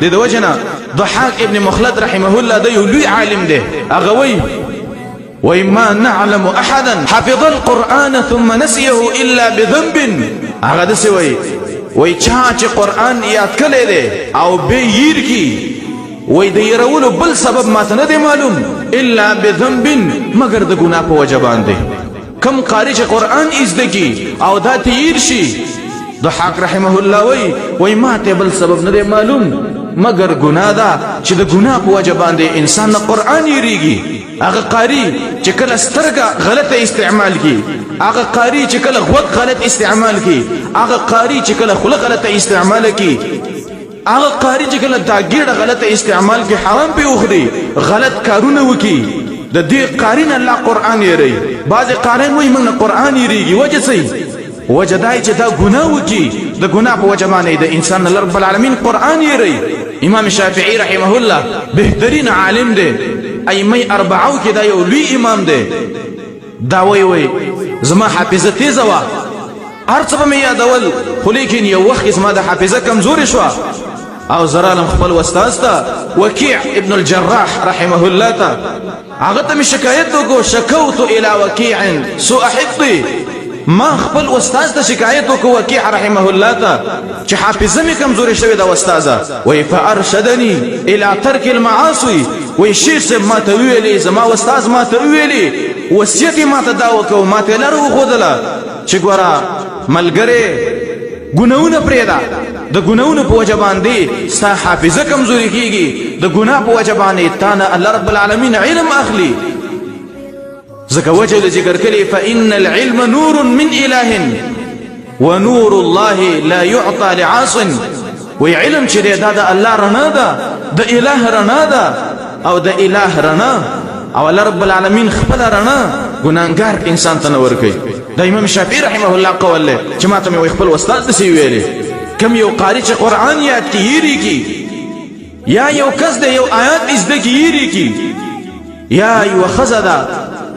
د وجنا ضحاك ابن مخلد رحمه الله ده لوی عالم ده اغوي وما نعلم احدا حفظ القرآن ثم نسيه الا بذنب هغه د سوي وای چا چې قرآن یاد کړي ده او به ير کی وای د يرولو بل سبب ماته نه دی معلوم الا بذنب مگر د ګناه په وجه باندې کم قاری چې قرآن ازدکی او دا تیر شي ضحاک رحمه الله وای ماته بل سبب نه دی معلوم مگر ګناه دا چې د ګناه په وجه باندې انسان نه قرآن یریږي هغه قاری چې کله سترګه غلطه استعمال کی هغه قاری چې کله غوږ غلط استعمال کی هغه قاری چې کله خلق غلطه استعمال کی هغه قاری چې کله دا ګیړه غلطه استعمال کی حرام په اخري غلط کارونه وکي د دې قارین الله قرآن یری بعض قارین وای موږ قرآن یریږي وجه څه وجه دای چې دا ګناه وکي د ګناه په وجه باندې د انسان رب العالمین قرآن یری امام شافعی رحمه الله بهترین عالم دی ائمه اربعو کې دا یو لوی امام دی دا وای زما حافظه تیزه وا هر څه به مې یادول خو لیکن یو وخت زما د حافظه کمزوري شو او زرالم خپل استاد ته وکیع ابن الجراح رحمه الله ته هغه ته شکایت وکړو شکوت الى وکیع سوء حفظي ما خپل استاد ته شکایت وکړو وکیع رحمه الله ته چې حافظه مې کمزوري شوی دا استاده وای فارشدني الى ترك المعاصي وای شیخ ما ته ویلي زما استاد ما ته ویلي وصیت ما ته دا وکړو ما ته لرو خودله چې ګوره ملګری ګناونه پرېدا د ګناونه په وجه باندې ستا حافظه کمزوري کیږي د ګناه په وجه باندې تا نه الله رب العالمین علم اخلي ځکه وجه د ذکر کړي فإن العلم نور من إله ونور الله لا يعطى لعاص وی علم چې دا د الله رڼا ده د اله رڼا ده او د اله رڼا او الله رب العالمین خپل رڼا ګناهګار انسان ته نور کوي د امام شافعي رحمه الله قول له چې ماته مې خپل استاد دسی ویلي کم یو قاری چې قرآن یاد کیږي کی یا یو کس د یو آیات زده کیږي کی یا یو خزدا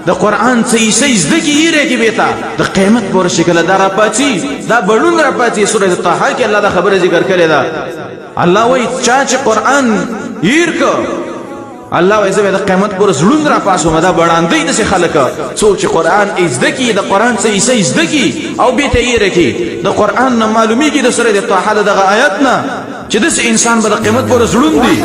د قرآن څه زده کیږي کی بیتا د قیامت پر شکل دارا پاتې دا بړون را پاتې سورۃ طه کې الله دا خبره ذکر کړی دا الله وای چا چې قرآن یې کو الله وای زه د قیامت پر زړون را پاسو مدا بړاندې د خلک څوک چې قرآن زده کی د قرآن څه زده کی او به ته یې رکی د قرآن نه معلومیږي د سورۃ طه دغه آیات نه چې د انسان په قیامت پر زړون دی